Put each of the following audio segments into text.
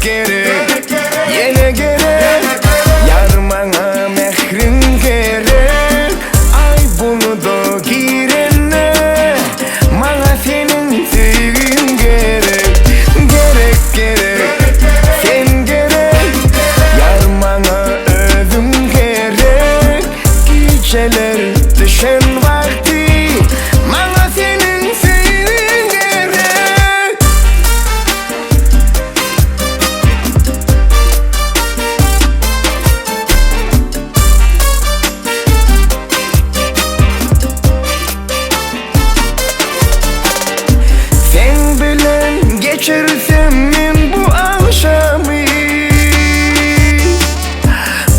gerek, yine gerek. Yar bana mehrin gerek. Ay bunu da girene, bana senin sevgin gerek. Gerek gerek, sen gerek. Yar bana özüm gerek. Geceler düşen vakti, bana senin sevgin gerek. Sen bilen geçirsem ben bu akşamı,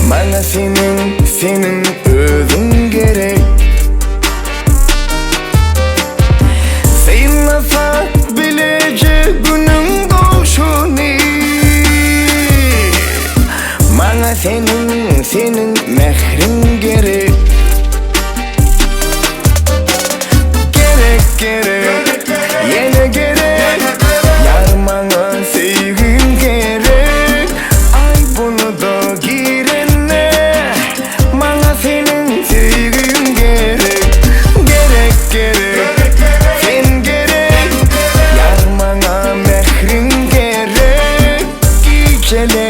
bana senin özün gerek. Sayılmasak bilecek günün doğuşunu, bana senin mehrin gerek. Gerek gerek, yine gerek. Yar bana sevgin gerek. Ay bunu da girene, bana senin sevgin gerek. Gerek gerek, sen gerek. Yar bana mehrin gerek. Geceler